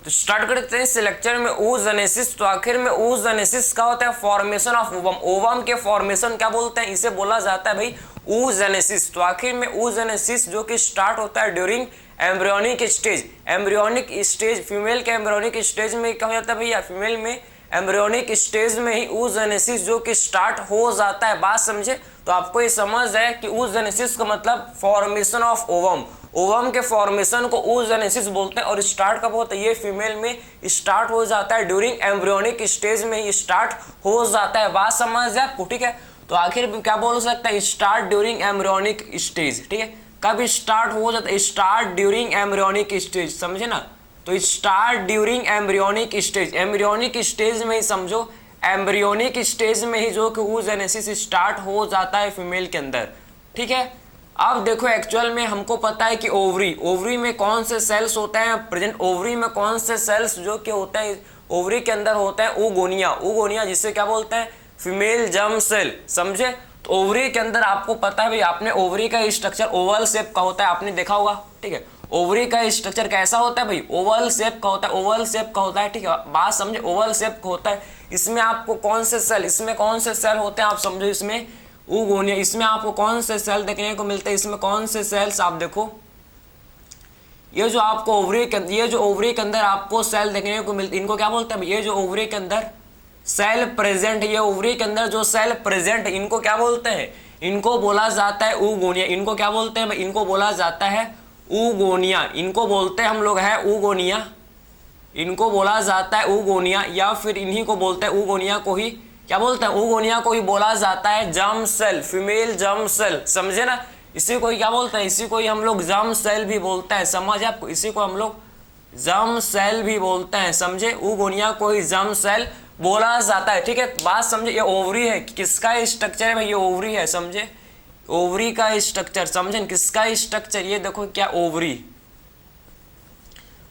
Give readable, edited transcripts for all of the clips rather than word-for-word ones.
तो स्टार्ट करते हैं इस लेक्चर में oogenesis। तो आखिर में oogenesis क्या होता है? Formation of ovum. ओवम के फॉर्मेशन क्या बोलते हैं? इसे बोला जाता है भाई oogenesis। तो आखिर में oogenesis जो कि स्टार्ट होता है during embryonic stage. Embryonic stage, female के एम्ब्रियोनिक स्टेज में क्या हो जाता है भैया? फीमेल में एम्ब्रियोनिक स्टेज में ही oogenesis जो कि स्टार्ट हो जाता है। बात समझे? तो आपको ये समझ है कि oogenesis का मतलब फॉर्मेशन ऑफ ओवम। ओवम के फॉर्मेशन को oogenesis बोलते हैं। और स्टार्ट कब होता है? ये फीमेल में स्टार्ट हो जाता है ड्यूरिंग एम्ब्रियोनिक स्टेज में ही स्टार्ट हो जाता है। बात समझ है आपको? ठीक है। तो आखिर क्या बोल सकते हैं? Start during embryonic stage. ठीक है, कब स्टार्ट हो जाता है? स्टार्ट ड्यूरिंग एम्ब्रियोनिक स्टेज, समझे ना? तो start during embryonic stage, embryonic stage में ही समझो, एम्ब्रियोनिक स्टेज में ही जो कि oogenesis स्टार्ट हो जाता है फीमेल के अंदर। ठीक है। अब देखो एक्चुअल में हमको पता है कि ओवरी, ओवरी में कौन से सेल्स होते हैं प्रेजेंट? ओवरी में कौन से सेल्स जो कि होते हैं ओवरी के अंदर होते हैं? oogonia, oogonia जिसे क्या बोलते हैं? फीमेल जर्म सेल, समझे? तो ओवरी के अंदर आपको पता है भाई, आपने ओवरी का स्ट्रक्चर ओवल शेप का होता है, आपने देखा होगा। ठीक है, ओवरी का स्ट्रक्चर कैसा होता है भाई? ओवल शेप का होता है, ओवल शेप का होता है। ठीक है, बात समझे? ओवल शेप का होता है। इसमें आपको कौन से सेल, इसमें कौन से सेल होते हैं आप समझो? इसमें oogonia, इसमें आपको कौन से सेल देखने को मिलते हैं? इसमें कौन से सेल्स आप देखो, ये जो आपको ओवरी के, ये जो ओवरी के अंदर आपको सेल देखने को मिलते, इनको क्या बोलते हैं? ये जो ओवरी के अंदर सेल प्रेजेंट, ये ओवरी के अंदर जो सेल प्रेजेंट, इनको क्या बोलते हैं? इनको बोला जाता है oogonia। इनको क्या बोलते हैं? इनको बोला जाता है oogonia। इनको बोलते हैं हम लोग है oogonia, इनको बोला जाता है oogonia, या फिर इन्हीं को बोलते हैं oogonia को ही क्या बोलते हैं? oogonia को ही बोला जाता है germ cell, female germ cell, समझे ना? इसी को ही क्या बोलते हैं? इसी को ही हम लोग जर्म सेल भी बोलते हैं, समझ आपको? इसी को हम लोग जर्म सेल भी बोलते हैं, समझे? oogonia को ही जर्म सेल बोला जाता है। ठीक है, बात समझे? ये ओवरी है, किसका स्ट्रक्चर है भाई? ये ओवरी है, समझे? ओवरी का स्ट्रक्चर, समझे? किसका स्ट्रक्चर? ये देखो क्या ओवरी,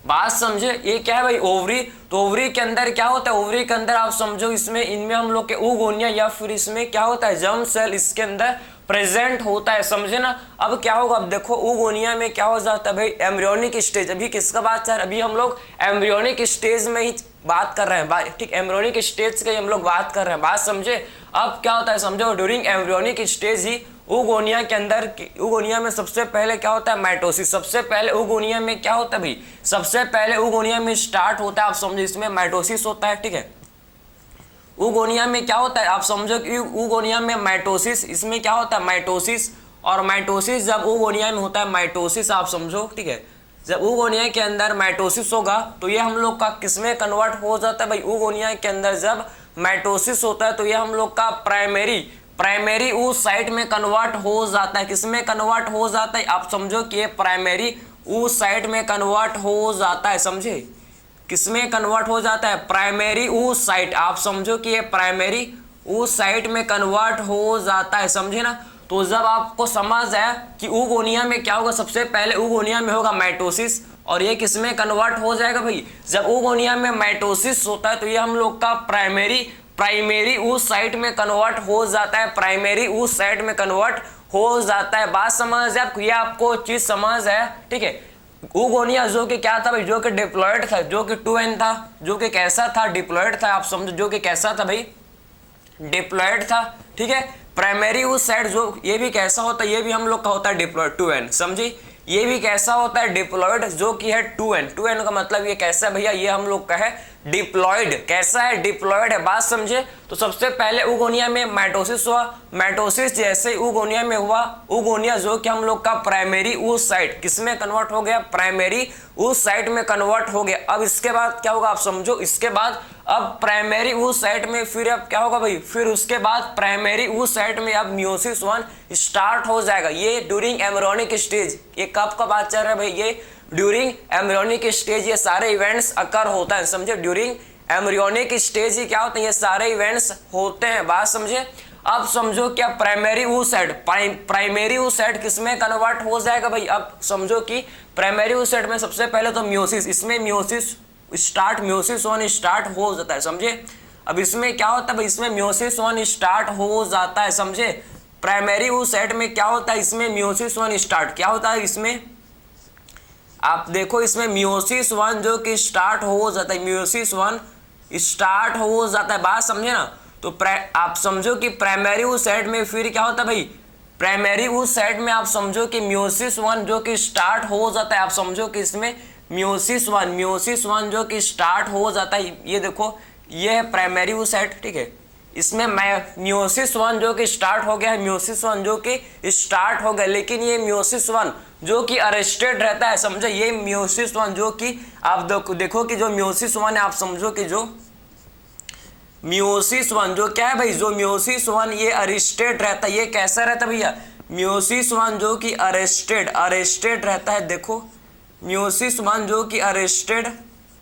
बात समझे? ये क्या है भाई? ओवरी। तो ओवरी के अंदर क्या होता है? ओवरी के अंदर आप समझो, इसमें इनमें हम लोग के oogonia या फिर इसमें क्या होता है? जर्म सेल इसके अंदर प्रेजेंट होता है, समझे ना? अब क्या होगा? अब देखो oogonia में क्या हो जाता है भाई? Embryonic stage. अभी किसका बात चल रहा है? अभी हम लोग एम्ब्रियोनिक स्टेज में ही बात कर रहे हैं। ठीक, एम्ब्रियोनिक स्टेज की हम लोग बात कर रहे हैं, बात समझे? अब क्या होता है समझो? ड्यूरिंग एम्ब्रियोनिक स्टेज ही oogonia के अंदर, oogonia में सबसे पहले क्या होता है? माइटोसिस। सबसे पहले oogonia में क्या होता है भाई? सबसे पहले oogonia में स्टार्ट होता है, आप समझो, इसमें माइटोसिस होता है। ठीक है, oogonia में क्या होता है? आप समझो कि oogonia में माइटोसिस, इसमें क्या होता है? माइटोसिस। और माइटोसिस जब oogonia में होता है, माइटोसिस आप समझो, ठीक है, जब oogonia के अंदर माइटोसिस होगा तो ये हम लोग का किसमें कन्वर्ट हो जाता है भाई? oogonia के अंदर जब माइटोसिस होता है तो ये हम लोग का प्राइमरी उस साइट में कन्वर्ट हो जाता है। किसमें कन्वर्ट हो जाता है? आप समझो कि ये प्राइमरी उस साइट में कन्वर्ट हो जाता है, समझे? किसमें कन्वर्ट हो जाता है? प्राइमरी उस साइट, आप समझो कि ये प्राइमरी उस साइट में कन्वर्ट हो जाता है, समझे ना? तो जब आपको समझ आया कि oogonia में क्या होगा, सबसे पहले oogonia में होगा माइटोसिस, और ये किसमें कन्वर्ट हो जाएगा भाई? जब oogonia में माइटोसिस होता है तो ये हम लोग का प्राइमरी उस साइट में कन्वर्ट हो जाता है, प्राइमरी उस साइट में कन्वर्ट हो जाता है। बात समझ है आपको? ये आपको चीज समझ है? ठीक है, oogonia जो कि क्या था भाई? जो कि डिप्लॉयड था, जो कि 2n था, जो कि कैसा था? डिप्लॉयड था, आप समझो, जो कि कैसा था भाई? डिप्लॉयड था। ठीक है, प्राइमरी उस साइड जो, ये भी कैसा होता है? ये भी हम लोग का होता है डिप्लॉयड, 2n, समझी? ये भी कैसा होता है? डिप्लॉयड, जो कि है 2n। 2n का मतलब ये कैसा है भैया? ये हम लोग का है डिप्लॉयड। कैसा है? डिप्लॉयड है, बात समझे? तो सबसे पहले oogonia में माइटोसिस हुआ, माइटोसिस जैसे ही oogonia में हुआ, oogonia जो कि हम लोग का प्राइमरी उस साइट किसमें कन्वर्ट हो गया? प्राइमरी उस साइट में कन्वर्ट हो गया। अब इसके बाद क्या होगा आप समझो? इसके बाद अब प्राइमरी उस साइट में फिर अब क्या होगा भाई? फिर उसके बाद प्राइमरी उस साइट में अब मियोसिस 1 स्टार्ट हो जाएगा। ये ड्यूरिंग एम्ब्रियोनिक स्टेज, ये कब का बात चल रहा है भाई? ये ड्यूरिंग एम्ब्रियोनिक स्टेज ये सारे इवेंट्स अकर होता है, समझे? ड्यूरिंग एम्ब्रियोनिक स्टेज ही क्या होते हैं? ये सारे इवेंट्स होते हैं, बात समझे? अब समझो क्या प्राइमरी ऊ साइड, प्राइमरी ऊ साइड किसमें कन्वर्ट हो जाएगा भाई? अब समझो कि प्राइमरी ऊ साइड में सबसे पहले तो मियोसिस, इसमें मियोसिस 1 स्टार्ट हो जाता है, समझे? अब इसमें क्या होता है भाई? इसमें मियोसिस 1 स्टार्ट हो जाता है, समझे? प्राइमरी ऊ साइड में क्या होता है? इसमें मियोसिस 1 स्टार्ट क्या होता है? इसमें आप देखो इसमें मियोसिस 1 जो कि स्टार्ट हो जाता है, मियोसिस 1 स्टार्ट हो जाता है, बात समझे ना। तो आप समझो कि प्राइमरी उस साइड में फिर क्या होता है भाई, प्राइमरी उस साइड में आप समझो कि मियोसिस 1 जो कि स्टार्ट हो जाता है, आप समझो कि इसमें मियोसिस 1 जो कि स्टार्ट हो जाता है, ये देखो ये है प्राइमरी उस साइड, ठीक है। इसमें मियोसिस 1 जो कि स्टार्ट हो गया है, मियोसिस 1 जो कि स्टार्ट हो गया, लेकिन ये मियोसिस 1 जो कि अरेस्टेड रहता है, समझो ये मियोसिस 1 जो कि आप देखो कि जो मियोसिस 1 है, आप समझो कि जो मियोसिस 1 जो क्या है भाई, जो मियोसिस 1 ये अरेस्टेड रहता है, ये कैसा रहता है भैया, मियोसिस 1 जो कि अरेस्टेड रहता है। देखो मियोसिस 1 जो कि अरेस्टेड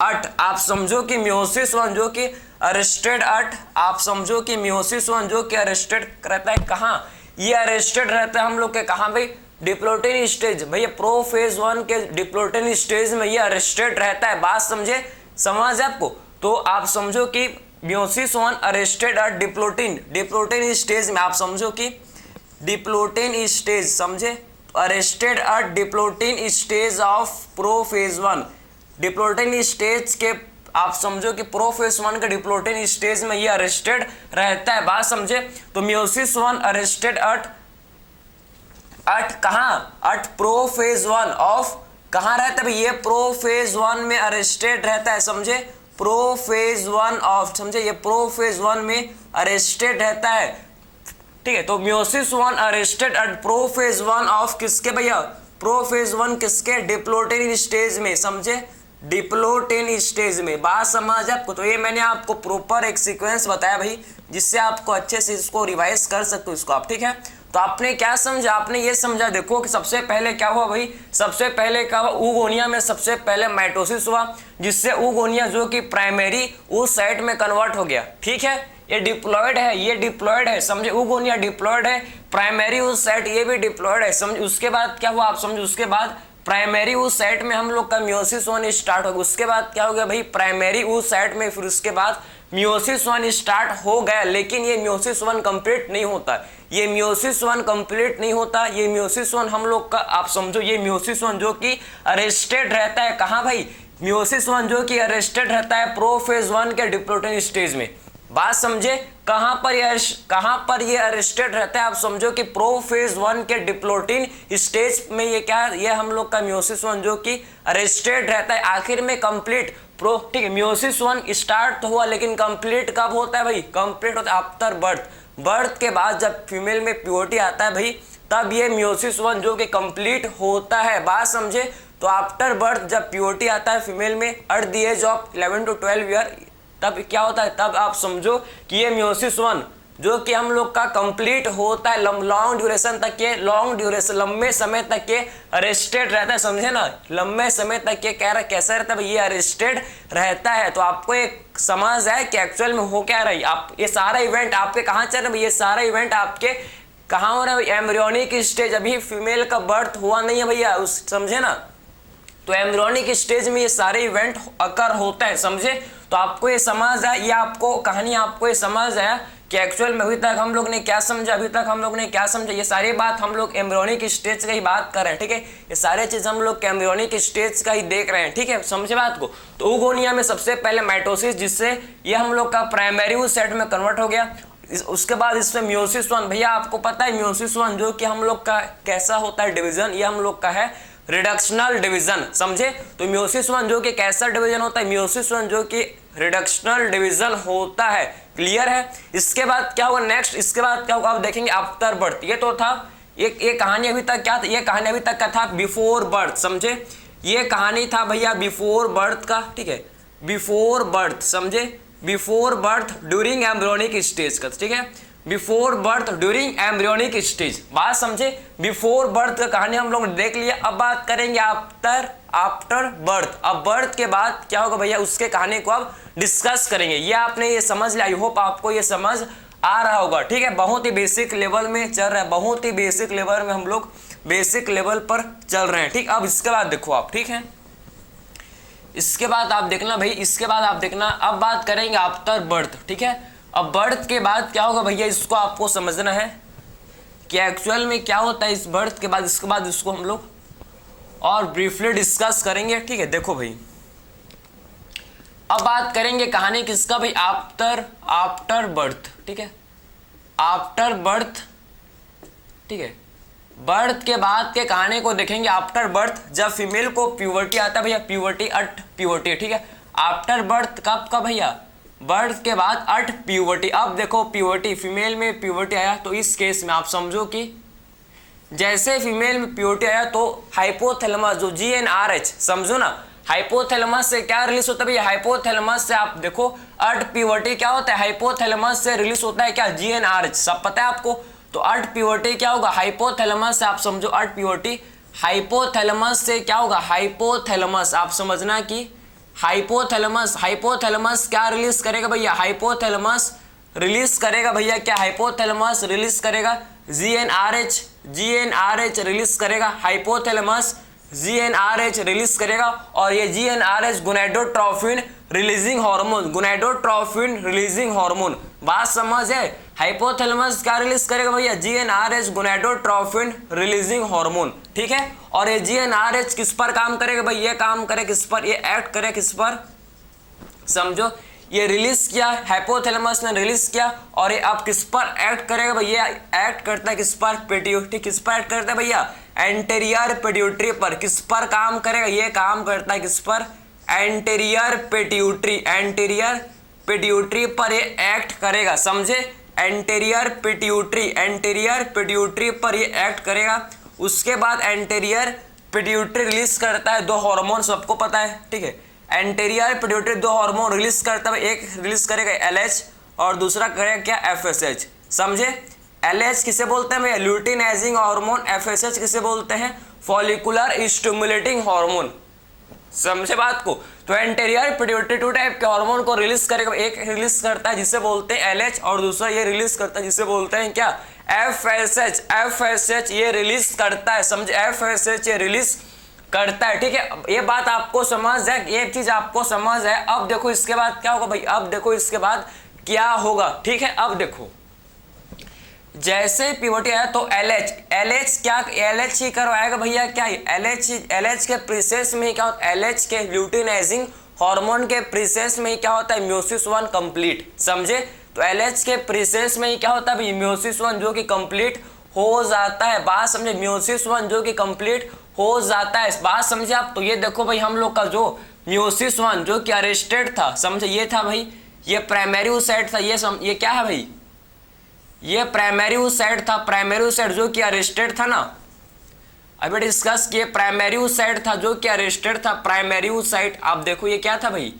अट, आप समझो कि मियोसिस 1 जो कि अरेस्टेड अट, आप समझो कि मियोसिस 1 जो कि अरेस्टेड रहता है कहाँ, ये अरेस्टेड रहता है हम लोग के कहाँ भाई, डिप्लोटिन स्टेज, भैया प्रोफेज 1 के डिप्लोटिन स्टेज में ये अरेस्टेड रहता है, बात समझे, समझ आपको। तो आप समझो कि meiosis 1 arrested eight diplotene stage में, आप समझो कि डिप्लोटिन स्टेज, समझे, arrested eight diplotene stage of prophase 1, diplotene stage के आप समझो कि प्रोफेज 1 के डिप्लोटिन स्टेज में ये अरेस्टेड रहता है, बात समझे। तो मियोसिस 1 अरेस्टेड एट कहाँ, एट प्रोफेज 1 ऑफ, कहाँ रहता है भाई, ये प्रोफेज 1 में अरेस्टेड रहता है, समझे, प्रोफेज 1 ऑफ, समझे, ये प्रोफेज 1 में अरेस्टेड रहता है, ठीक है। तो meiosis 1 arrested eight prophase 1 of किसके भैया, प्रोफेज 1 किसके, डिप्लोटिन स्टेज में, समझे, डिप्लोटिन स्टेज में, बात समझ आपको। तो ये मैंने आपको प्रॉपर एक सीक्वेंस बताया भाई, जिससे आपको अच्छे से इसको रिवाइज कर सकते हो इसको आप, ठीक है। तो आपने क्या समझा, आपने ये समझा, देखो कि सबसे पहले क्या हुआ भाई, सबसे पहले क्या हुआ, ऊगोनिया में सबसे पहले माइटोसिस हुआ, जिससे ऊगोनिया जो कि प्राइमरी उस साइट में कन्वर्ट हो गया, ठीक है। ये डिप्लॉयड है, ये डिप्लॉयड है, समझे, ऊगोनिया डिप्लॉयड है, प्राइमरी उस साइट ये भी डिप्लॉयड है, समझे। उसके बाद क्या हुआ आप समझो, उसके बाद प्राइमरी उस साइट में हम लोग का मियोसिस 1 स्टार्ट हो गया, उसके बाद क्या हो गया भाई, प्राइमरी उस साइट में, फिर उसके बाद मियोसिस 1 स्टार्ट हो गया, लेकिन ये मियोसिस 1 कंप्लीट नहीं होता, ये मियोसिस 1 कंप्लीट नहीं होता, ये मियोसिस 1 हम लोग का आप समझो, ये मियोसिस 1 जो कि अरेस्टेड रहता है कहाँ भाई, मियोसिस 1 जो कि अरेस्टेड रहता है प्रोफेज 1 के डिप्लोटिन स्टेज में, बात समझे। कहां पर ये अरेस्टेड रहता है, आप समझो कि प्रोफेज 1 के डिप्लोटिन स्टेज में ये क्या है, ये हम लोग का मियोसिस 1 जो कि अरेस्टेड रहता है, आखिर में कंप्लीट ठीक है। मियोसिस 1 स्टार्ट तो हुआ, लेकिन कंप्लीट कब होता है भाई, कंप्लीट होता है आफ्टर बर्थ के बाद, जब फीमेल में प्यूबर्टी आता है भाई, तब ये मियोसिस 1 जो कि कंप्लीट होता है, बात समझे। तो आफ्टर बर्थ जब प्यूबर्टी आता है फीमेल में at the age of 11 to 12 year, तब क्या होता है, तब आप समझो कि ये मियोसिस 1 जो कि हम लोग का कंप्लीट होता है, लॉन्ग ड्यूरेशन तक के, लंबे समय तक के अरेस्टेड रहता है, समझे ना, लंबे समय तक के कह रहा कैसा रहता है, ये अरेस्टेड रहता है। तो आपको एक समझ है कि एक्चुअल में हो क्या रही है, आप ये सारा इवेंट आपके कहाँ चल रहा है, ये सारा इवेंट आपके कहाँ हो रहा है, एम्ब्रियोनिक स्टेज, अभी फीमेल का बर्थ हुआ नहीं है भैया, उस समझे ना, तो एम्ब्रियोनिक स्टेज में ये सारे इवेंट अकर होता है, समझे। तो आपको ये समझ आया, ये आपको कहानी आपको ये समझ आया कि एक्चुअल में अभी तक हम लोग ने क्या समझा, ये सारी बात हम लोग एम्ब्रियोनिक स्टेज का ही बात कर रहे हैं, ठीक है। ये सारे चीज हम लोग एम्ब्रियोनिक स्टेज का ही देख रहे हैं, ठीक है, समझे बात को। तो ऊगोनिया में सबसे पहले माइटोसिस, जिससे ये हम लोग का प्राइमरी उस सेट में कन्वर्ट हो गया, उसके बाद इसमें मियोसिस 1, भैया आपको पता है मियोसिस 1 जो कि हम लोग का कैसा होता है डिवीजन, ये हम लोग का है रिडक्शनल डिवीजन, समझे। तो मियोसिस 1 जो कि कैसा डिवीजन होता है, मियोसिस 1 जो कि रिडक्शनल डिवीजन होता है, क्लियर है। इसके बाद क्या होगा नेक्स्ट, इसके बाद क्या होगा आप देखेंगे आफ्टर बर्थ, ये तो था ये कहानी अभी तक क्या था, ये कहानी अभी तक का था बिफोर बर्थ, समझे, ये कहानी था भैया बिफोर बर्थ का, ठीक है, बिफोर बर्थ, समझे, before birth during embryonic stage का, ठीक है, before birth during embryonic stage, बात समझे। बिफोर बर्थ का कहानी हम लोग देख लिया, अब बात करेंगे आफ्टर बर्थ। अब बर्थ के बाद क्या होगा भैया, उसके कहानी को अब डिस्कस करेंगे। ये आपने ये समझ लिया, आई होप आपको ये समझ आ रहा होगा, ठीक है। बहुत ही बेसिक लेवल में चल रहा है, बहुत ही बेसिक लेवल में हम लोग बेसिक लेवल पर चल रहे हैं, ठीक। अब इसके बाद देखो आप, ठीक है, इसके बाद आप देखना भाई, इसके बाद आप देखना, अब बात करेंगे आफ्टर बर्थ, ठीक है। अब बर्थ के बाद क्या होगा भैया, इसको आपको समझना है कि एक्चुअल में क्या होता है इस बर्थ के बाद, इसके बाद इसको हम लोग और ब्रीफली डिस्कस करेंगे। ठीक है, देखो भाई अब बात करेंगे कहानी किसका भाई, आफ्टर बर्थ। ठीक है, आफ्टर बर्थ। ठीक है, बर्थ के बाद के कहानी को देखेंगे आफ्टर बर्थ, जब फीमेल को प्यूबर्टी आता है भैया, प्यूबर्टी अट प्यूबर्टी। ठीक है, आफ्टर बर्थ कब का भैया, बर्थ के बाद अट प्यूबर्टी। अब देखो प्यूबर्टी, फीमेल में प्यूबर्टी आया तो इस केस में आप समझो कि जैसे फीमेल में प्यूबर्टी आया तो हाइपोथैलेमस जो GnRH, समझो ना, हाइपोथैलेमस से क्या रिलीज होता है भैया, हाइपोथैलेमस से आप देखो अर्ट प्यूबर्टी क्या होता है, हाइपोथैलेमस से रिलीज होता है क्या, GnRH, सब पता है आपको। तो अर्ट प्यूबर्टी क्या होगा, हाइपोथैलेमस से आप समझो अर्ट प्यूबर्टी, हाइपोथैलेमस से क्या होगा, हाइपोथैलेमस आप समझना कि हाइपोथैलेमस क्या रिलीज करेगा भैया, हाइपोथैलेमस रिलीज करेगा भैया क्या, हाइपोथैलेमस रिलीज करेगा GnRH रिलीज करेगा, हाइपोथैलेमस GnRH रिलीज करेगा। और ये GnRH gonadotrophin releasing hormone, gonadotrophin releasing hormone, बात समझ है। हाइपोथैलेमस क्या रिलीज करेगा भैया, GnRH गोनाडोट्रोफिन रिलीजिंग हार्मोन। ठीक है, और ये GnRH किस पर काम करेगा भाई, ये काम करे किस पर, ये एक्ट करे किस पर, समझो, ये रिलीज किया, हाइपोथैलेमस ने रिलीज किया, और ये अब किस पर एक्ट करेगा भैया, एक्ट करता है किस पर, पिट्यूटरी, किस पर एक्ट करता है भैया, एंटीरियर पिट्यूटरी पर। किस पर काम करेगा, ये काम करता है किस पर, एंटीरियर पिट्यूटरी, एंटीरियर पिट्यूटरी पर ये एक्ट करेगा, समझे, एंटीरियर पिट्यूटरी, एंटीरियर पिट्यूटरी पर ये एक्ट करेगा। उसके बाद एंटीरियर पिट्यूटरी रिलीज करता है दो हार्मोन, सबको पता है। ठीक है, एंटीरियर पिट्यूटरी दो हार्मोन रिलीज करता है, एक रिलीज करेगा LH और दूसरा करेगा क्या, FSH, समझे। LH किसे बोलते हैं भैया, ल्यूटिनाइजिंग हार्मोन, FSH किसे बोलते हैं, फॉलिकुलर स्टिमुलेटिंग हार्मोन, समझे बात को। तो एंटीरियर पिट्यूटरी टू टाइप के हार्मोन को रिलीज करेगा, एक रिलीज करता है जिसे बोलते हैं LH और दूसरा ये रिलीज करता है जिसे बोलते हैं क्या, FSH ये रिलीज करता है, समझे, FSH ये रिलीज करता है। ठीक है, ये बात आपको समझ है, ये चीज आपको समझ है। अब देखो इसके बाद क्या होगा भाई, अब देखो इसके बाद क्या होगा। ठीक है, अब देखो जैसे प्यूबर्टी आया तो LH क्या, LH ही करवाएगा भैया क्या, LH के प्रोसेस में ही क्या होता है, LH के ल्यूटिनाइजिंग हार्मोन के प्रोसेस में ही क्या होता है, म्योसिस 1 कंप्लीट, समझे। तो LH के प्रोसेस में ही क्या होता है भाई, म्योसिस 1 जो कि कंप्लीट हो जाता है, बात समझे, म्योसिस 1 जो कि कंप्लीट हो जाता है, बात समझे आप। तो ये देखो भाई हम लोग का जो म्योसिस 1 जो कि अरेस्टेड था, समझे, ये था भाई, ये प्राइमरी oocyte था, ये क्या है भाई, ये प्राइमरी oocyte था, प्राइमरी oocyte जो कि अरेस्टेड था ना, अभी डिस्कस किए, प्राइमरी oocyte था जो कि अरेस्टेड था, प्राइमरी oocyte। आप देखो ये क्या था भाई,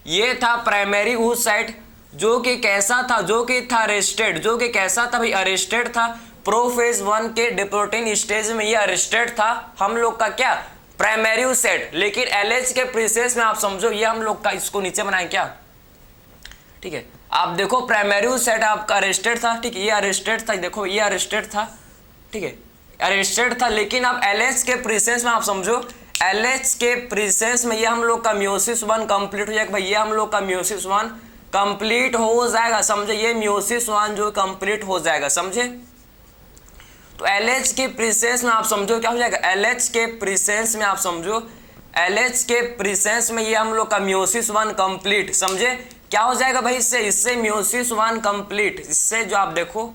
ये था प्राइमरी oocyte जो कि कैसा था, जो कि था अरेस्टेड, जो कि कैसा था भाई, अरेस्टेड था, प्रोफेज 1 के डिप्रोटीन स्टेज में ये अरेस्टेड था हम लोग का क्या, प्राइमरी oocyte। लेकिन LH के प्रोसेस में आप समझो ये हम लोग का, इसको नीचे बनाए क्या, ठीक है, आप देखो प्राइमरी oocyte आपका अरेस्टेड था, ठीक है, ये अरेस्टेड था, देखो ये अरेस्टेड था, ठीक है, अरेस्टेड था। लेकिन अब LH के प्रेजेंस में आप समझो, LH के प्रेजेंस में ये हम लोग का म्योसिस 1 कंप्लीट हो जाएगा भाई, ये हम लोग का म्योसिस 1 कंप्लीट हो जाएगा, समझे, ये म्योसिस 1 जो कंप्लीट हो जाएगा, समझे। तो LH के प्रेजेंस में आप समझो क्या हो जाएगा, LH के प्रेजेंस में आप समझो, LH के प्रेजेंस में ये हम लोग का म्योसिस 1 कंप्लीट, समझे, क्या हो जाएगा भाई, इससे म्योसिस 1 कंप्लीट, इससे जो आप देखो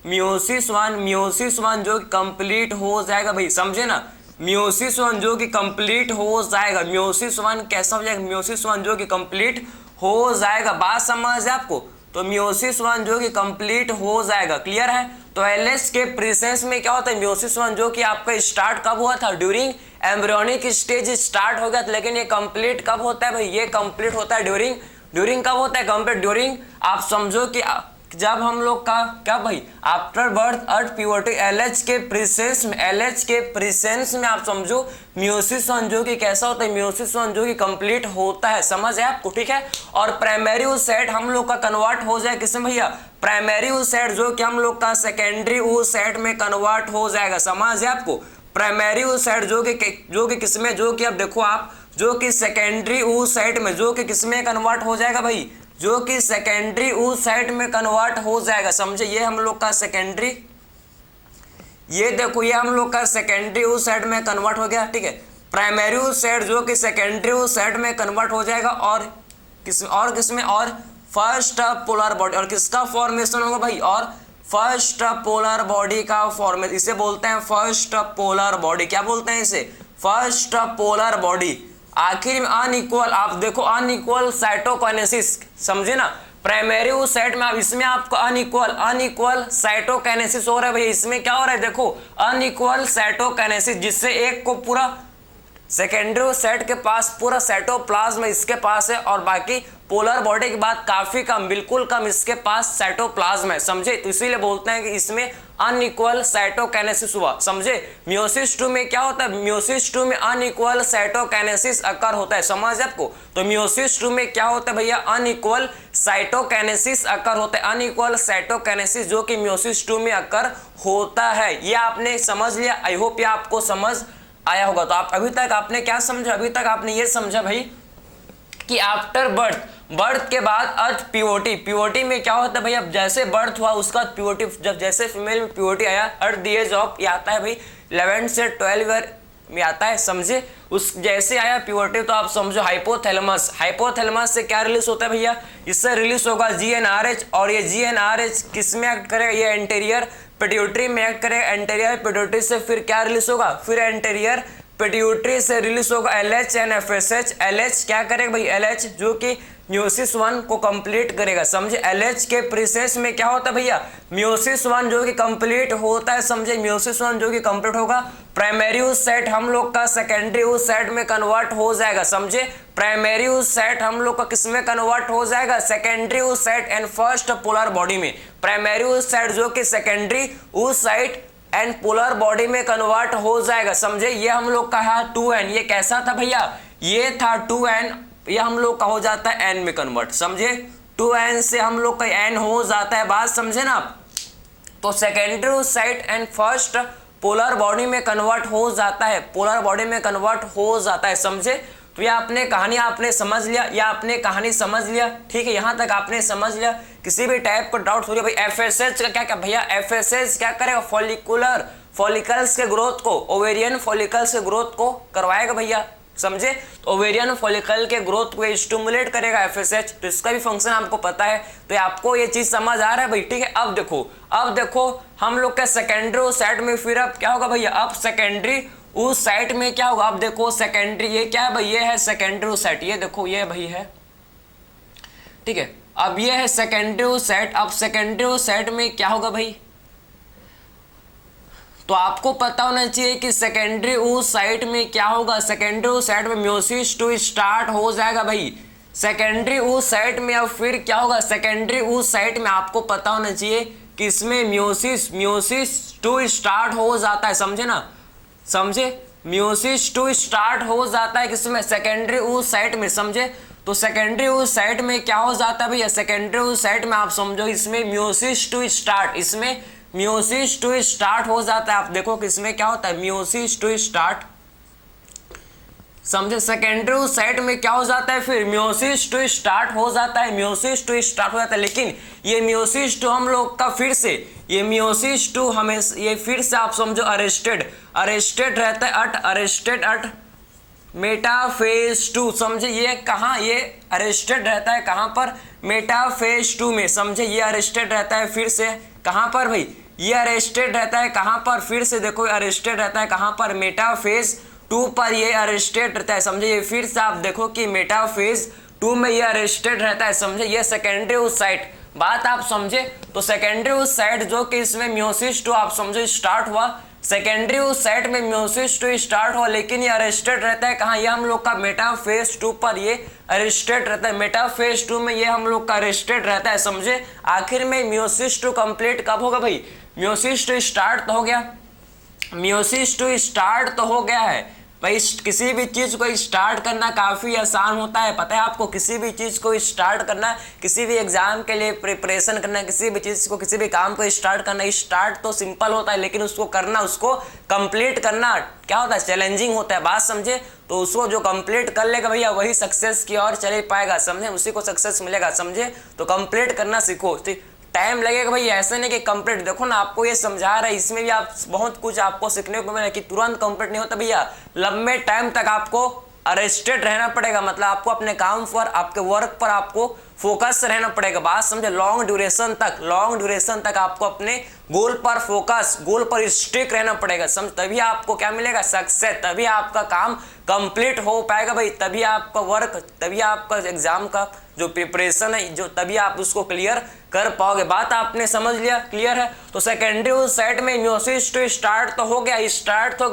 म्योसिस 1 जो कंप्लीट हो जाएगा भाई, समझे ना, म्योसिस 1 जो कि कंप्लीट हो जाएगा, म्योसिस 1 कैसा हो जाएगा, म्योसिस 1 जो कि कंप्लीट हो जाएगा, बात समझ है आपको। तो म्योसिस 1 जो कि कंप्लीट हो जाएगा, क्लियर है। तो LH के प्रेजेंस में क्या होता है, म्योसिस 1 जो कि आपका स्टार्ट कब हुआ था, ड्यूरिंग एम्ब्रियोनिक स्टेज स्टार्ट हो गया था, लेकिन ये कंप्लीट कब होता है भाई, ये कंप्लीट होता है ड्यूरिंग कब होता है कंप्लीट, ड्यूरिंग आप समझो कि जब हम लोग का क्या भाई, आफ्टर बर्थ अर्थ प्यूबर्टी, LH के प्रेजेंस में आप समझो म्योसिस 1 जो कि कैसा होता है, म्योसिस 1 जो कि कंप्लीट होता है, समझ है आपको, ठीक है। और प्राइमरी oocyte हम लोग का कन्वर्ट हो जाए किसमें भैया, प्राइमरी oocyte जो कि हम लोग का सेकेंडरी oocyte में कन्वर्ट हो जाएगा, समझ है आपको। प्राइमरी oocyte जो कि किसमें, जो कि अब देखो आप, जो कि सेकेंडरी oocyte में, जो कि किसमें कन्वर्ट हो जाएगा भाई, जो कि सेकेंडरी oocyte में कन्वर्ट हो जाएगा, समझे, ये हम लोग का सेकेंडरी, ये देखो ये हम लोग का सेकेंडरी oocyte में कन्वर्ट हो गया, ठीक है। प्राइमरी सेट जो कि सेकेंडरी सेट में कन्वर्ट हो जाएगा और किसमें और फर्स्ट पोलर बॉडी, और किसका फॉर्मेशन होगा भाई, और फर्स्ट पोलर बॉडी का फॉर्मेशन, इसे बोलते हैं फर्स्ट पोलर बॉडी। क्या बोलते हैं इसे, फर्स्ट पोलर बॉडी। आखिर में अनइक्वल, आप देखो अनइक्वल साइटोकाइनेसिस, समझे ना, प्राइमरी सेट में, अब इसमें आपको अनइक्वल साइटोकाइनेसिस हो रहा है भैया। इसमें क्या हो रहा है, देखो अनइक्वल साइटोकाइनेसिस, जिससे एक को पूरा सेकेंडरी सेट के पास पूरा साइटोप्लाज्म इसके पास है और बाकी पोलर बॉडी के बाद काफी कम, बिल्कुल कम इसके पास साइटोप्लाज्म है, समझे। तो इसीलिए बोलते हैं कि इसमें अनइक्वल साइटोकाइनेसिस हुआ, समझे। मियोसिस 2 में क्या होता है, मियोसिस 2 में अनइक्वल साइटोकाइनेसिस अकर होता है, समझ आपको। तो मियोसिस 2 में क्या होता है भैया, अनइक्वल साइटोकाइनेसिस अकर होता है, अनइक्वल साइटोकाइनेसिस जो कि मियोसिस 2 में अकर होता है। ये आपने समझ लिया, आई होप ये आपको समझ आया होगा। तो आप अभी तक आपने क्या समझा, अभी तक आपने ये समझा भाई कि आफ्टर बर्थ के बाद अर्थ पीओटी में क्या होता है भाई, अब जैसे बर्थ हुआ उसका पीओटी, जब जैसे फीमेल में पीओटी आया, अर्थ द एज ऑफ ये आता है भाई 11 से 12 ईयर में आता है, समझे। उस जैसे आया पीओटी तो आप समझो हाइपोथैलेमस से क्या रिलीज होता है भैया, इससे रिलीज होगा जीएनआरएच, और ये जीएनआरएच किस में एक्ट करेगा, ये एंटीरियर पिट्यूटरी में एक्ट करेगा। एंटीरियर पिट्यूटरी से फिर क्या रिलीज होगा, फिर एंटीरियर पिट्यूटरी से रिलीज होगा एलएच एंड एफएसएच। एलएच क्या करेगा भाई, एलएच जो कि मियोसिस 1 को कंप्लीट करेगा, समझे। एलएच के प्रोसेस में क्या होता है भैया, मियोसिस 1 जो कि कंप्लीट होता है, समझे। मियोसिस 1 जो कि कंप्लीट होगा, प्राइमरी सेट हम लोग का सेकेंडरी सेट में कन्वर्ट हो जाएगा, समझे। प्राइमरी सेट हम लोग का किसमें कन्वर्ट हो जाएगा, secondary set and first polar body में। प्राइमरी सेट जो कि secondary site and polar body में कन्वर्ट हो जाएगा, समझे। ये हम लोग का है 2n, ये कैसा था भैया, ये था 2n, ये हम लोग का हो जाता है n में कन्वर्ट, समझे। 2n से हम लोग का n हो जाता है, बात समझे ना। तो secondary site and first polar body में कन्वर्ट हो जाता है, पोलर बॉडी में कन्वर्ट हो जाता है, समझे। तो ये आपने कहानी आपने समझ लिया, या आपने कहानी समझ लिया, ठीक है, यहाँ तक आपने समझ लिया। किसी भी टाइप का डाउट हो रही है भाई, एफएसएच का क्या भैया, एफएसएच क्या करेगा, फॉलिकल्स के ग्रोथ को, ओवेरियन फॉलिकल्स के ग्रोथ को करवाएगा भैया, समझे। तो ओवेरियन फॉलिकल के ग्रोथ को स्टिमुलेट करेगा एफएसएच, तो इसका भी फंक्शन आपको पता है। तो आपको ये चीज समझ आ रहा है भाई, ठीक है। अब देखो हम लोग के सेकेंडरी साइड में फिर अब क्या होगा भैया, अब सेकेंडरी उस साइट में क्या होगा, अब देखो सेकेंडरी, ये क्या है भाई, ये है सेकेंडरी साइट, ये देखो ये भाई है, ठीक है। अब ये है सेकेंडरी साइट, अब सेकेंडरी साइट में क्या होगा भाई, तो आपको पता होना चाहिए कि सेकेंडरी उस साइट में क्या होगा, सेकेंडरी साइट में मियोसिस 2 स्टार्ट हो जाएगा भाई। सेकेंडरी उस साइट में अब फिर क्या होगा, सेकेंडरी उस साइट में आपको पता होना चाहिए कि इसमें मियोसिस 2 स्टार्ट हो जाता है, समझे ना, समझे। मियोसिस 2 स्टार्ट हो जाता है किसमें, सेकेंडरी उस साइट में, समझे। तो सेकेंडरी उस साइट में क्या हो जाता है भैया, सेकेंडरी उस साइट में आप समझो इसमें मियोसिस 2 स्टार्ट, इसमें मियोसिस 2 स्टार्ट हो जाता है। आप देखो किसमें क्या होता है, मियोसिस 2 स्टार्ट, समझे। सेकेंडरी साइट में क्या हो जाता है, फिर मियोसिस 2 स्टार्ट हो जाता है, मियोसिस 2 स्टार्ट हो जाता है। लेकिन ये मियोसिस 2 हम लोग का फिर से, ये मियोसिस 2 हमें ये फिर से आप समझो अरेस्टेड रहता है, अरेस्टेड मेटाफेज 2, समझे। ये कहाँ, ये अरेस्टेड रहता है कहाँ पर, मेटाफेज 2 में, समझे। ये अरेस्टेड रहता है फिर से कहाँ पर भाई, ये अरेस्टेड रहता है कहाँ पर, फिर से देखो अरेस्टेड रहता है कहाँ पर, मेटाफेज 2 पर ये अरेस्टेड रहता है, समझे। ये फिर से आप देखो कि मेटाफेज 2 में ये अरेस्टेड रहता है, समझे। ये सेकेंडरी उस साइट, बात आप समझे। तो सेकेंडरी उस साइट जो कि इसमें मियोसिस 2 आप समझो स्टार्ट हुआ, सेकेंडरी उस साइट में मियोसिस 2 स्टार्ट हुआ, लेकिन ये अरेस्टेड रहता है कहाँ, ये हम लोग का मेटाफेज 2 पर ये अरेस्टेड रहता है, मेटाफेज 2 में ये हम लोग का अरेस्टेड रहता है, समझे। आखिर में मियोसिस 2 कंप्लीट कब होगा भाई, मियोसिस 2 स्टार्ट तो हो गया, मियोसिस 2 स्टार्ट तो हो गया है भाई। किसी भी चीज को स्टार्ट करना काफी आसान होता है, पता है आपको। किसी भी चीज को स्टार्ट करना, किसी भी एग्जाम के लिए प्रिपरेशन करना, किसी भी चीज को, किसी भी काम को स्टार्ट करना, स्टार्ट तो सिंपल होता है, लेकिन उसको करना, उसको कंप्लीट करना क्या होता है, चैलेंजिंग होता है, बात समझे। तो उसको जो कंप्लीट कर लेगा भैया वही सक्सेस की ओर चले पाएगा, समझे, उसी को सक्सेस मिलेगा, समझे। तो कंप्लीट करना सीखो, ठीक। टाइम लगेगा भाई, ऐसे नहीं कि कंप्लीट। देखो ना आपको ये समझा रहा है, इसमें भी आप बहुत कुछ आपको सीखने को मिला कि तुरंत कंप्लीट नहीं होता भैया, लंबे टाइम तक आपको अरेस्टेड रहना पड़ेगा, मतलब आपको अपने काम पर, आपके वर्क पर आपको फोकस रहना पड़ेगा। बात समझे, लॉन्ग ड्यूरेशन तक आपको अपने गोल पर फोकस, गोल पर स्टिक रहना पड़ेगा, समझ, तभी आपको क्या मिलेगा, सक्सेस, तभी आपका काम कंप्लीट हो पाएगा भाई, तभी आपका वर्क, तभी आपका एग्जाम का जो प्रिपरेशन है, जो तभी आप उसको क्लियर कर पाओगे। बात आपने समझ लिया, क्लियर है। तो सेकेंडरी साइड में म्योसिस टू स्टार्ट तो हो गया,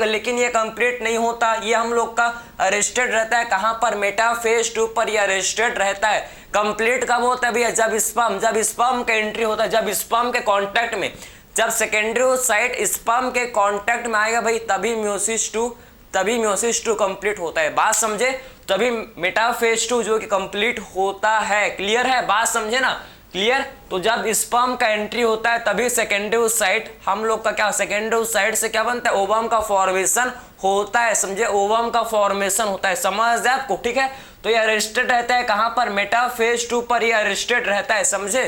लेकिन ये कंप्लीट नहीं होता, ये हम लोग का अरेस्टेड रहता है। कहां पर, मेटाफेज 2 पर ये अरेस्टेड रहता है। कंप्लीट कब होता है भैया, जब स्पर्म का एंट्री होता है, जब स्पर्म के कांटेक्ट में, जब सेकेंडरी साइट स्पर्म के कांटेक्ट में आएगा भाई, तभी म्योसिस टू कंप्लीट होता है। बात समझे, तभी मेटाफेज 2 जो कि कंप्लीट होता है। क्लियर है, बात समझे ना, क्लियर। तो जब स्पर्म का एंट्री होता है तभी सेकेंडरी साइट हम लोग का क्या, सेकेंडरी साइट से क्या बनता है, ओवम का फॉर्मेशन होता है, समझे, ओवम का फॉर्मेशन होता है, समझ है आपको, ठीक है। तो ये अरेस्टेड रहता है कहां पर, मेटाफेज 2 पर ये अरेस्टेड रहता है, समझे,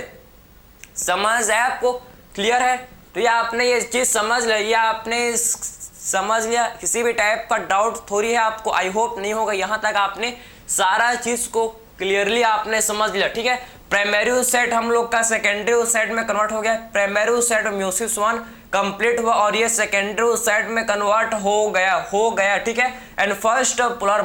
समझ है आपको, क्लियर है। तो ये आपने ये चीज समझ लिया, आपने समझ लिया, किसी भी टाइप का डाउट थोड़ी है आपको, आई होप नहीं होगा, यहां तक आपने सारा चीज को क्लियरली आपने समझ लिया, ठीक है। प्राइमरी सेट हम लोग का सेकेंडरी सेट में कन्वर्ट हो गया, प्राइमरी सेट म्योसिस 1 कंप्लीट हुआ और ये सेकेंडरी सेट में कन्वर्ट हो गया, ठीक है। एंड फर्स्ट पोलर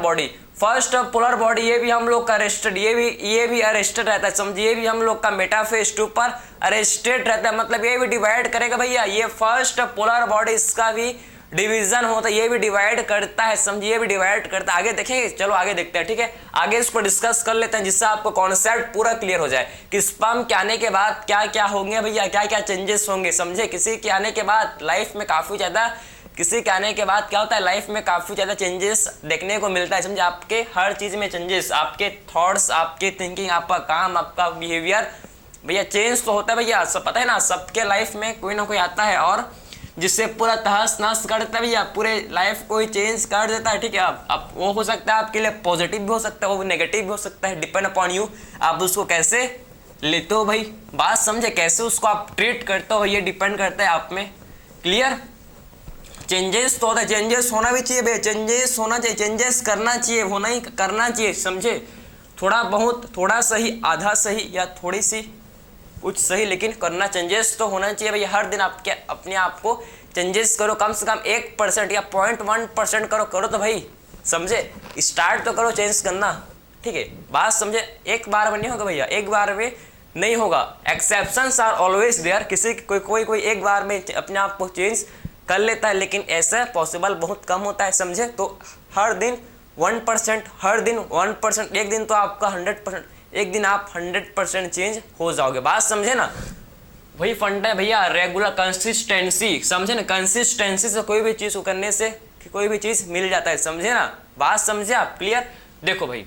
बॉडी ये भी हम लोग का अरेस्टेड, ये भी अरेस्टेड रहता है, समझिए, ये भी हम लोग का मेटाफेज 2 पर अरेस्टेड रहता है, मतलब ये भी डिवाइड करेगा भैया, ये फर्स्ट पोलर बॉडी इसका भी डिवीजन होता है, ये भी डिवाइड करता है, समझिए, ये भी डिवाइड करता है। आगे देखेंगे, चलो आगे देखते हैं, ठीक है, आगे इसको डिस्कस कर लेते हैं, जिससे आपको कॉन्सेप्ट पूरा क्लियर हो जाए कि स्पर्म के आने के बाद क्या क्या होंगे भैया, क्या क्या चेंजेस होंगे, समझे। किसी के आने के बाद लाइफ में काफी ज्यादा, किसी के आने के बाद क्या होता है, लाइफ में काफी ज्यादा चेंजेस देखने को मिलता है, समझे, आपके हर चीज में चेंजेस, आपके थॉट्स, आपकी थिंकिंग, आपका काम, आपका बिहेवियर भैया चेंज तो होता है भैया, सब पता है ना, सबके लाइफ में कोई ना कोई आता है और जिससे पूरा तहस नहस कर देता है भैया, पूरे लाइफ को ही चेंज कर देता है, ठीक है। अब वो हो सकता है आपके लिए पॉजिटिव भी हो सकता है, वो नेगेटिव भी हो सकता है, डिपेंड अपॉन यू, आप उसको कैसे लेते हो भाई, बात समझे, कैसे उसको आप ट्रीट करते हो, ये डिपेंड करता है आप में, क्लियर। चेंजेस तो होता है, चेंजेस होना भी चाहिए भैया, चेंजेस होना चाहिए, चेंजेस करना चाहिए, होना ही करना चाहिए, समझे, थोड़ा बहुत, थोड़ा सही, आधा सही या थोड़ी सी कुछ सही, लेकिन करना, चेंजेस तो होना चाहिए भैया। हर दिन आपके अपने आप को चेंजेस करो, कम से कम 1% या 0.1% करो तो भाई, समझे, स्टार्ट तो करो चेंज करना, ठीक है, बात समझे। एक बार में नहीं होगा भैया, एक बार में नहीं होगा, एक्सेप्शंस आर ऑलवेज देयर, किसी कोई एक बार में अपने आप को चेंज कर लेता है, लेकिन ऐसा पॉसिबल बहुत कम होता है, समझे। तो हर दिन 1%, हर दिन 1%, एक दिन तो आपका 100%, एक दिन आप 100% चेंज हो जाओगे, बात समझे ना, वही फंडा है भैया, रेगुलर कंसिस्टेंसी, समझे ना, कंसिस्टेंसी से कोई भी चीज को करने से कोई भी चीज मिल जाता है, समझे ना, बात समझे आप, क्लियर। देखो भाई,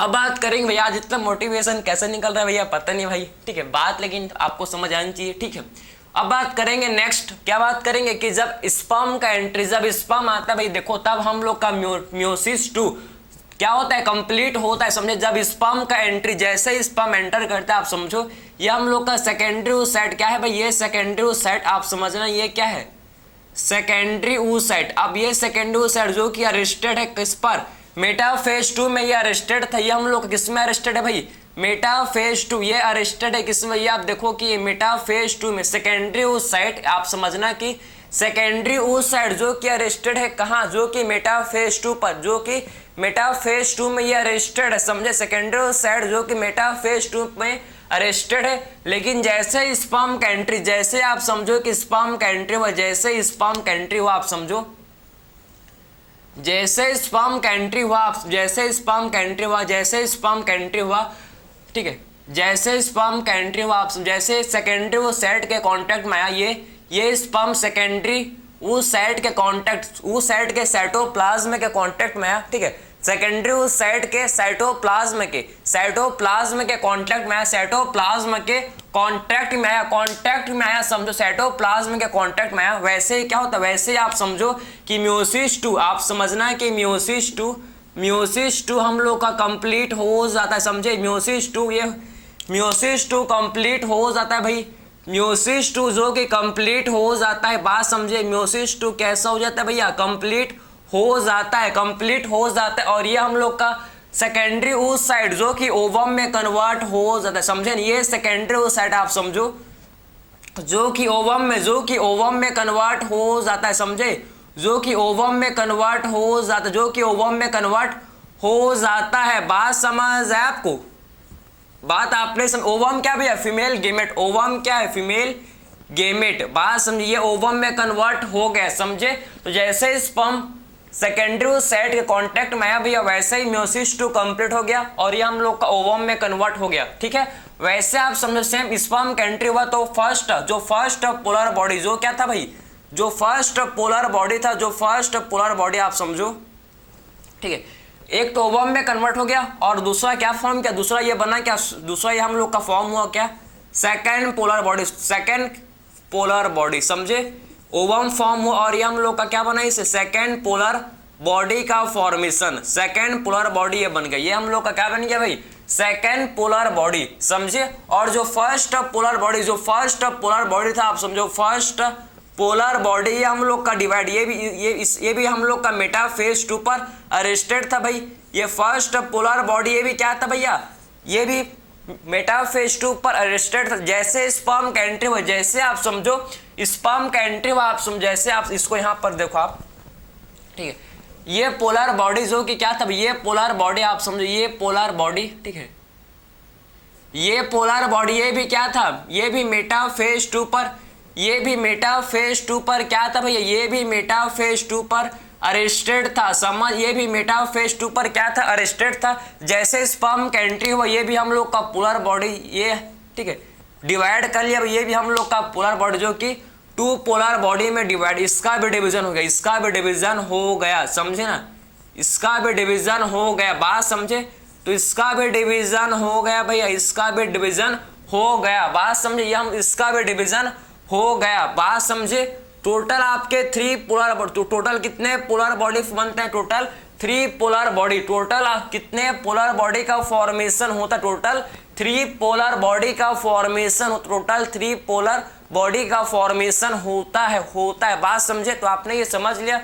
अब बात करेंगे भैया, आज इतना मोटिवेशन कैसे निकल रहा है भैया पता नहीं भाई, ठीक है, बात लेकिन आपको समझ आनी चाहिए, ठीक है। अब बात करेंगे नेक्स्ट, क्या बात करेंगे कि जब स्पर्म का एंट्री, जब स्पर्म आता है भाई, देखो तब हम लोग का म्योसिस 2 क्या होता है, कंप्लीट होता है, समझे। जब स्पर्म का एंट्री, जैसे ही स्पर्म एंटर करता है, आप समझो ये हम लोग का सेकेंडरी साइट क्या है भाई, ये सेकेंडरी साइट आप समझना, ये क्या है, सेकेंडरी साइट। अब ये सेकेंडरी साइट जो कि अरेस्टेड है किस पर, मेटाफेज 2 में ये अरेस्टेड था, ये हम लोग किस में अरेस्टेड है भाई, मेटाफेज 2, ये अरेस्टेड है किस में, ये आप देखो कि ये मेटाफेज 2 में सेकेंडरी साइट, आप समझना कि सेकेंडरी साइट जो कि अरेस्टेड है कहाँ, जो कि मेटाफेज 2 पर, जो कि मेटाफेज 2 में ये अरेस्टेड है, समझे, सेकेंडरी साइट जो कि मेटाफेज 2 में अरेस्टेड है। लेकिन जैसे स्पर्म का एंट्री, जैसे आप समझो कि स्पर्म का एंट्री हुआ, जैसे स्पर्म का एंट्री हुआ, आप समझो, जैसे स्पर्म का एंट्री हुआ, जैसे स्पर्म का एंट्री हुआ, जैसे स्पर्म का एंट्री हुआ, ठीक है, जैसे स्पर्म का एंट्री हुआ, आप जैसे सेकेंडरी वो सेट के कांटेक्ट में आया, ये स्पर्म सेकेंडरी उस साइट के कांटेक्ट, उस साइट के साइटोप्लाज्म के कांटेक्ट में आया, ठीक है, सेकेंडरी उस साइट के साइटोप्लाज्म के कांटेक्ट में आया, साइटोप्लाज्म के कांटेक्ट में आया, समझो, साइटोप्लाज्म के कांटेक्ट में आया। वैसे ही क्या होता है, वैसे ही आप समझो कि म्योसिस 2, आप समझना है कि म्योसिस 2 हम लोग का कंप्लीट हो जाता है, समझे, म्योसिस 2 ये म्योसिस टू कंप्लीट हो जाता है भाई, म्योसिस टू जो कि कंप्लीट हो जाता है, बात समझे, म्योसिस टू कैसा हो जाता है भैया, कंप्लीट हो जाता है, कंप्लीट हो जाता है। और ये हम लोग का सेकेंडरी उस साइड जो कि ओवम में कन्वर्ट हो जाता है, समझे, ये सेकेंडरी उस साइड आप समझो, जो कि ओवम में कन्वर्ट हो जाता है, समझे, जो कि ओवम में कन्वर्ट हो जाता है, जो कि ओवम में कन्वर्ट हो जाता है। बात समझ है आपको, बात आपने ओवम क्या भैया, फीमेल गेमेट, ओवम क्या है, फीमेल गेमेट, बात समझिए, ओवम में कन्वर्ट हो गया, समझे। तो जैसे स्पर्म सेकेंडरी सेट के कांटेक्ट में आया भैया, वैसे ही म्योसिस टू कंप्लीट हो गया और ये हम लोग का ओवम में कन्वर्ट हो गया, ठीक है। वैसे आप समझो सेम स्पर्म का एंट्री हुआ तो फर्स्ट पोलर बॉडी जो क्या था भाई, जो फर्स्ट पोलर बॉडी था, जो फर्स्ट पोलर बॉडी आप समझो, ठीक है, एक तो ओवम में कन्वर्ट हो गया और दूसरा क्या फॉर्म किया, दूसरा ये बना क्या, दूसरा ये हम लोग का फॉर्म हुआ क्या, second polar body, second polar body, समझे, ओवम फॉर्म हुआ और ये हम लोग का क्या बना, इसे सेकेंड पोलर बॉडी का फॉर्मेशन, सेकेंड पोलर बॉडी ये बन गया, ये हम लोग का क्या बन गया भाई, सेकेंड पोलर बॉडी, समझे। और जो फर्स्ट पोलर बॉडी, जो फर्स्ट पोलर बॉडी था आप समझो, फर्स्ट पोलर बॉडी ये हम लोग का डिवाइड, ये भी हम लोग का मेटाफेज 2 पर अरेस्टेड था भाई, ये फर्स्ट पोलर बॉडी ये भी क्या था भैया, ये भी मेटाफेज 2 पर अरेस्टेड था। जैसे स्पर्म का एंट्री हुआ, जैसे आप समझो स्पर्म का एंट्री हुआ, आप समझो, जैसे आप इसको यहाँ पर देखो आप, ठीक है, ये पोलर बॉडी जो कि क्या था, ये पोलर बॉडी आप समझो, ये पोलर बॉडी, ठीक है, ये पोलर बॉडी ये भी क्या था, ये भी मेटाफेज 2 पर, ये भी मेटाफेज 2 पर क्या था भैया, ये भी मेटाफेज 2 पर अरेस्टेड था, समझ, ये भी मेटाफेज 2 पर क्या था, अरेस्टेड था। जैसे स्पर्म का एंट्री हुआ, ये भी हम लोग का पोलर बॉडी ये, ठीक है, डिवाइड कर लिया, ये भी हम लोग का पोलर बॉडी जो कि 2 पोलर बॉडी में डिवाइड, इसका भी डिवीजन हो गया, इसका भी डिवीजन हो गया, समझे ना, इसका भी डिवीजन हो गया, बात समझे, तो इसका भी डिवीजन हो गया भैया, इसका भी डिवीजन हो गया, बात समझे, ये हम इसका भी डिवीजन हो गया, बात समझे। टोटल आपके 3 पोलर, टोटल कितने पोलर बॉडी बनते हैं, टोटल 3 पोलर बॉडी, टोटल कितने पोलर बॉडी का फॉर्मेशन होता है, टोटल 3 पोलर बॉडी का फॉर्मेशन, टोटल 3 पोलर बॉडी का फॉर्मेशन होता है, बात समझे। तो आपने ये समझ लिया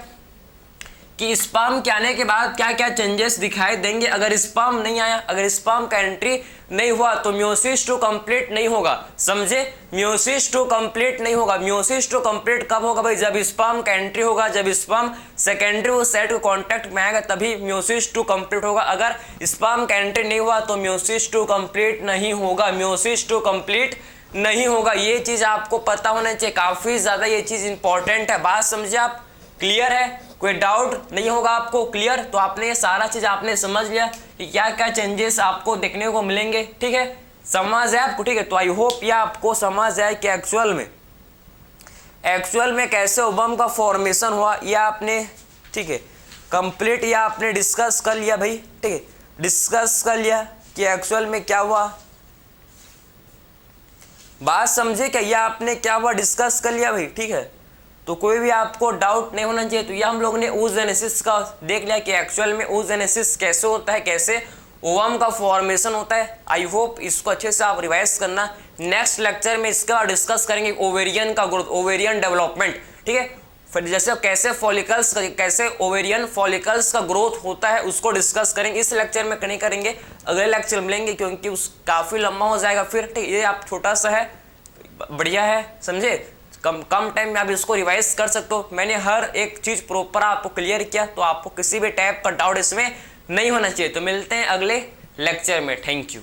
कि स्पर्म के आने के बाद क्या क्या चेंजेस दिखाई देंगे। अगर स्पर्म नहीं आया, अगर स्पर्म का एंट्री नहीं हुआ तो म्योसिस टू कंप्लीट नहीं होगा, समझे, म्योसिस टू कंप्लीट नहीं होगा। म्योसिस टू कंप्लीट कब होगा भाई, जब स्पर्म का एंट्री होगा, जब स्पर्म सेकेंडरी सेट के कांटेक्ट में आएगा तभी म्योसिस टू कंप्लीट होगा। अगर स्पर्म का एंट्री नहीं हुआ तो म्योसिस टू कंप्लीट नहीं होगा, म्योसिस टू कंप्लीट नहीं होगा। ये चीज आपको पता होना चाहिए, काफी ज्यादा ये चीज इंपॉर्टेंट है, बात समझे आप, क्लियर है, कोई डाउट नहीं होगा आपको, क्लियर। तो आपने ये सारा चीज आपने समझ लिया कि क्या क्या चेंजेस आपको देखने को मिलेंगे, ठीक है, समझ है आपको, ठीक है। तो आई होप ये आपको समझ आए कि एक्चुअल में कैसे ओवम का फॉर्मेशन हुआ, ये आपने, ठीक है, कंप्लीट या आपने डिस्कस कर लिया भाई, ठीक है, डिस्कस कर लिया कि एक्चुअल में क्या हुआ, बात समझे क्या, ये आपने क्या हुआ डिस्कस कर लिया भाई, ठीक है। तो कोई भी आपको डाउट नहीं होना चाहिए। तो ये हम लोग ने oogenesis का देख लिया कि एक्चुअल में oogenesis कैसे होता है, कैसे ओवम का फॉर्मेशन होता है। आई होप इसको अच्छे से आप रिवाइज करना। नेक्स्ट लेक्चर में इसका डिस्कस करेंगे ओवेरियन का ग्रोथ, ओवेरियन डेवलपमेंट, ठीक है, फिर जैसे कैसे फॉलिकल्स, कैसे ओवेरियन फॉलिकल्स का ग्रोथ होता है उसको डिस्कस करेंगे। इस लेक्चर में नहीं करेंगे, अगले लेक्चर मिलेंगे क्योंकि उस काफ़ी लंबा हो जाएगा फिर, ठीक, ये आप छोटा सा है, बढ़िया है, समझे, कम टाइम में आप इसको रिवाइज कर सकते हो। मैंने हर एक चीज़ प्रॉपर आपको क्लियर किया, तो आपको किसी भी टाइप का डाउट इसमें नहीं होना चाहिए। तो मिलते हैं अगले लेक्चर में, थैंक यू।